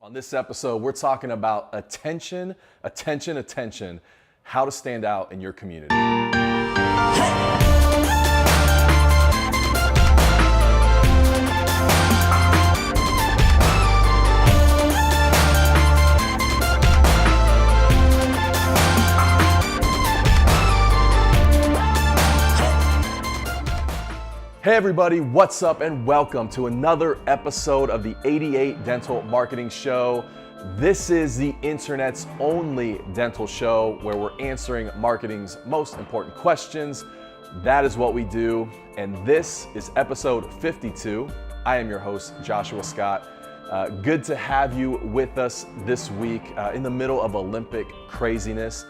On this episode, we're talking about attention, how to stand out in your community. Hey everybody, what's up and welcome to another episode of the 88 Dental Marketing Show. This is the internet's only dental show where we're answering marketing's most important questions. That is what we do, and this is episode 52. I am your host, Joshua Scott. Good to have you with us this week in the middle of Olympic craziness.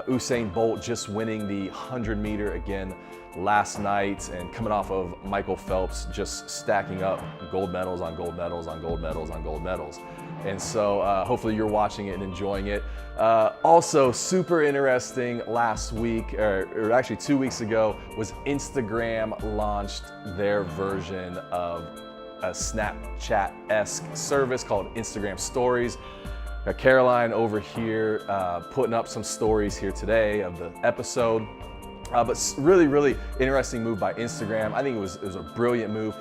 Usain Bolt just winning the 100 meter again last night, and coming off of Michael Phelps just stacking up gold medals on gold medals on gold medals on gold medals. And so hopefully you're watching it and enjoying it. Also super interesting last week, or actually 2 weeks ago, was Instagram launched their version of a Snapchat-esque service called Instagram Stories. Got Caroline over here putting up some stories here today of the episode. But really interesting move by Instagram. I think it was a brilliant move.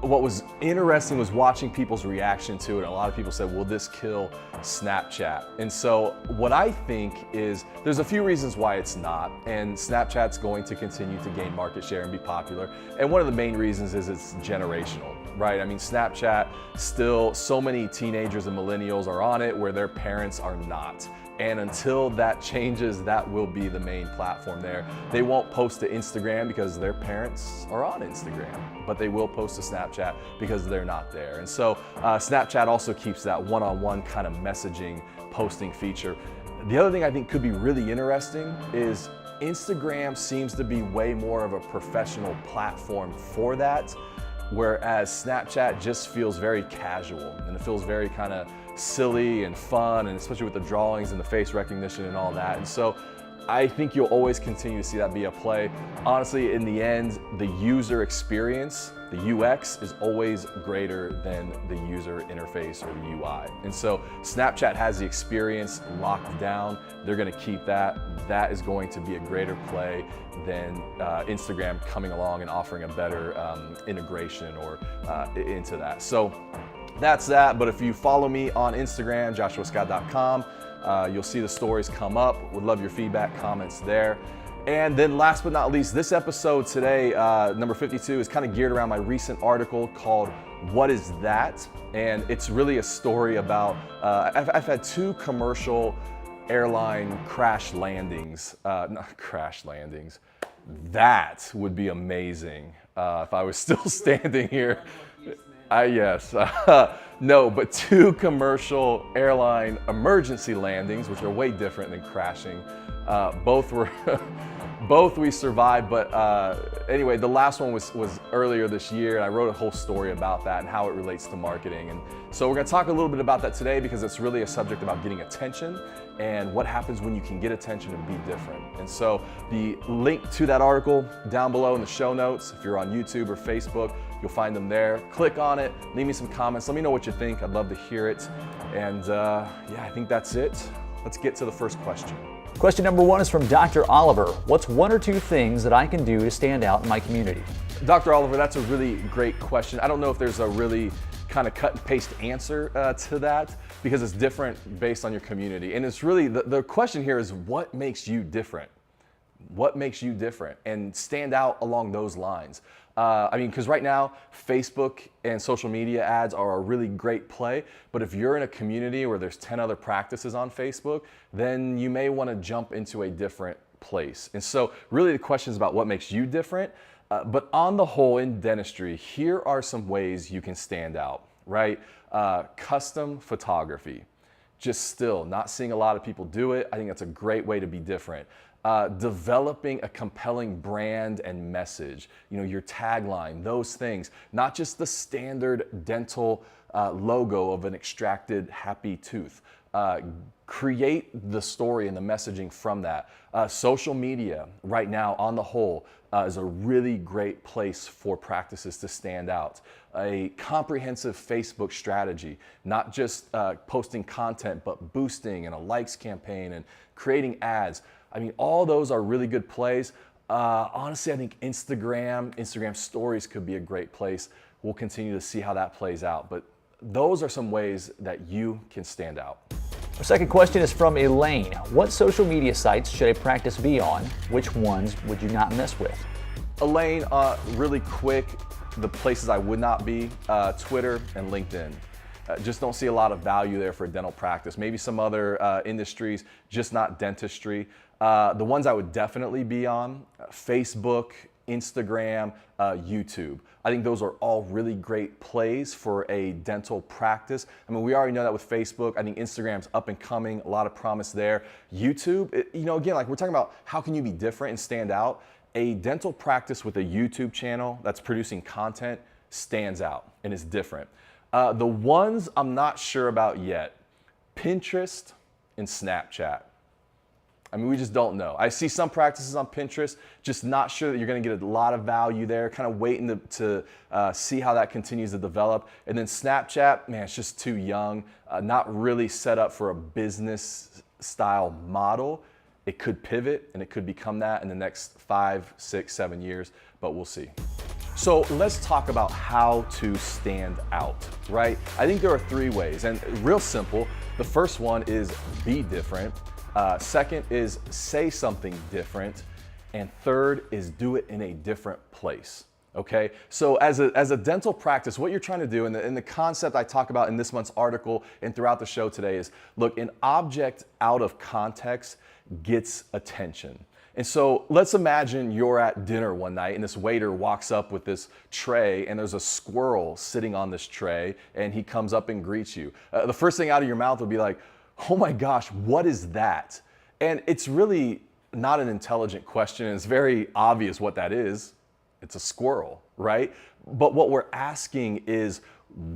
What was interesting was watching people's reaction to it. A lot of people said, will this kill Snapchat? And so what I think is there's a few reasons why it's not, and Snapchat's going to continue to gain market share and be popular. And one of the main reasons is it's generational, right? I mean, Snapchat, still so many teenagers and millennials are on it where their parents are not. And until that changes, that will be the main platform there. They won't post to Instagram because their parents are on Instagram, but they will post to Snapchat because they're not there. And so Snapchat also keeps that one-on-one kind of messaging posting feature. The other thing I think could be really interesting is Instagram seems to be way more of a professional platform for that, whereas Snapchat just feels very casual, and it feels very kind of silly and fun, and especially with the drawings and the face recognition and all that. And so I think you'll always continue to see that be a play. Honestly, in the end, the user experience, the UX, is always greater than the user interface or the UI. And so Snapchat has the experience locked down. They're gonna keep that. That is going to be a greater play than Instagram coming along and offering a better integration or into that. So that's that. But if you follow me on Instagram, joshuascott.com, you'll see the stories come up. Would love your feedback, comments there. And then last but not least, this episode today, number 52, is kind of geared around my recent article called What Is That? And it's really a story about, I've had two commercial airline crash landings, not crash landings. That would be amazing if I was still standing here. Yes, no, but two commercial airline emergency landings, which are way different than crashing. Both we survived, but anyway, the last one was earlier this year, and I wrote a whole story about that and how it relates to marketing. And so we're gonna talk a little bit about that today because it's really a subject about getting attention and what happens when you can get attention and be different. And so the link to that article down below in the show notes. If you're on YouTube or Facebook, you'll find them there. Click on it, leave me some comments, let me know what you think. I'd love to hear it. And yeah, I think that's it. Let's get to the first question. Question number one is from Dr. Oliver. What's one or two things that I can do to stand out in my community? Dr. Oliver, that's a really great question. I don't know if there's a really kind of cut and paste answer to that, because it's different based on your community. And it's really, the question here is what makes you different? What makes you different and stand out along those lines? I mean, because right now, Facebook and social media ads are a really great play, but if you're in a community where there's 10 other practices on Facebook, then you may want to jump into a different place. And so really the question is about what makes you different, but on the whole in dentistry, here are some ways you can stand out, right? Custom photography. Just still not seeing a lot of people do it. I think that's a great way to be different. Developing a compelling brand and message, you know, your tagline, those things, not just the standard dental logo of an extracted happy tooth. Create the story and the messaging from that. Social media right now on the whole is a really great place for practices to stand out. A comprehensive Facebook strategy, not just posting content, but boosting and a likes campaign and creating ads. I mean, all those are really good plays. Honestly, I think Instagram stories could be a great place. We'll continue to see how that plays out, but those are some ways that you can stand out. Our second question is from Elaine. What social media sites should a practice be on? Which ones would you not mess with? Elaine, really quick, the places I would not be, Twitter and LinkedIn. Just don't see a lot of value there for dental practice. Maybe some other industries, just not dentistry. The ones I would definitely be on, Facebook, Instagram, YouTube. I think those are all really great plays for a dental practice. I mean, we already know that with Facebook. I think Instagram's up and coming, a lot of promise there. YouTube, again, like we're talking about how can you be different and stand out. A dental practice with a YouTube channel that's producing content stands out and is different. The ones I'm not sure about yet, Pinterest and Snapchat. I mean, we just don't know. I see some practices on Pinterest, just not sure that you're gonna get a lot of value there, kind of waiting to see how that continues to develop. And then Snapchat, man, it's just too young, not really set up for a business style model. It could pivot and it could become that in the next 5, 6, 7 years, but we'll see. So let's talk about how to stand out, right? I think there are 3 ways, and real simple. The first one is be different. Second is say something different. And third is do it in a different place. Okay, so as a dental practice, what you're trying to do, and the concept I talk about in this month's article and throughout the show today is, look, an object out of context gets attention. And so let's imagine you're at dinner one night and this waiter walks up with this tray and there's a squirrel sitting on this tray and he comes up and greets you. The first thing out of your mouth would be like, oh my gosh, what is that? And it's really not an intelligent question. It's very obvious what that is. It's a squirrel, right? But what we're asking is,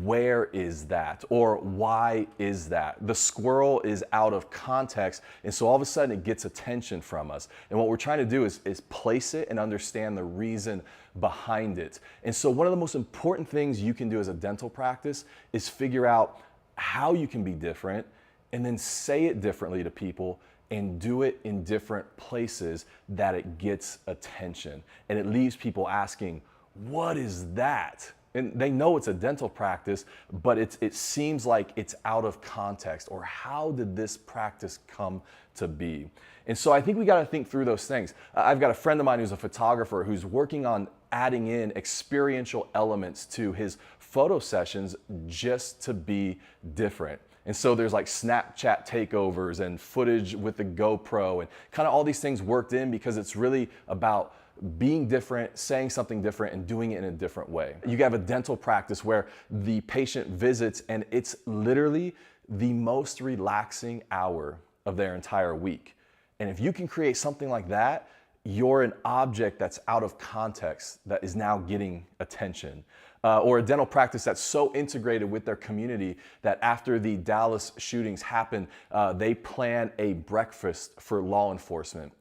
where is that? Or why is that? The squirrel is out of context, and so all of a sudden it gets attention from us. And what we're trying to do is place it and understand the reason behind it. And so one of the most important things you can do as a dental practice is figure out how you can be different and then say it differently to people and do it in different places that it gets attention. And it leaves people asking, what is that? And they know it's a dental practice, but it seems like it's out of context, or how did this practice come to be? And so I think we got to think through those things. I've got a friend of mine who's a photographer who's working on adding in experiential elements to his photo sessions just to be different. And so there's like Snapchat takeovers and footage with the GoPro and kind of all these things worked in because it's really about being different, saying something different, and doing it in a different way. You have a dental practice where the patient visits and it's literally the most relaxing hour of their entire week. And if you can create something like that, you're an object that's out of context that is now getting attention. Or a dental practice that's so integrated with their community that after the Dallas shootings happen, they plan a breakfast for law enforcement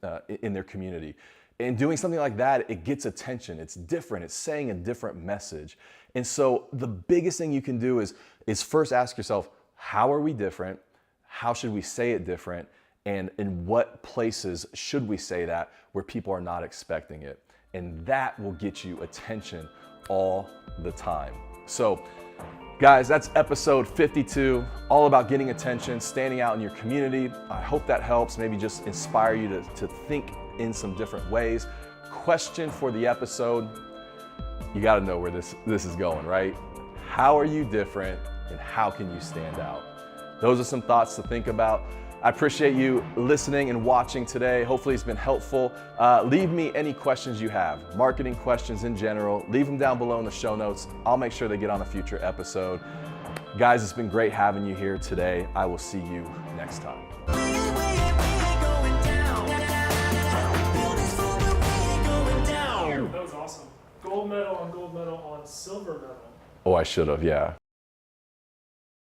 in their community. And doing something like that, it gets attention. It's different. It's saying a different message. And so the biggest thing you can do is first ask yourself, how are we different? How should we say it different? And in what places should we say that where people are not expecting it? And that will get you attention all the time. So guys, that's episode 52, all about getting attention, standing out in your community. I hope that helps, maybe just inspire you to think in some different ways. Question for the episode, you gotta know where this is going, right? How are you different and how can you stand out? Those are some thoughts to think about. I appreciate you listening and watching today. Hopefully it's been helpful. Leave me any questions you have, marketing questions in general. Leave them down below in the show notes. I'll make sure they get on a future episode. Guys, it's been great having you here today. I will see you next time. That was awesome. Gold medal on silver medal. Oh, I should have, yeah.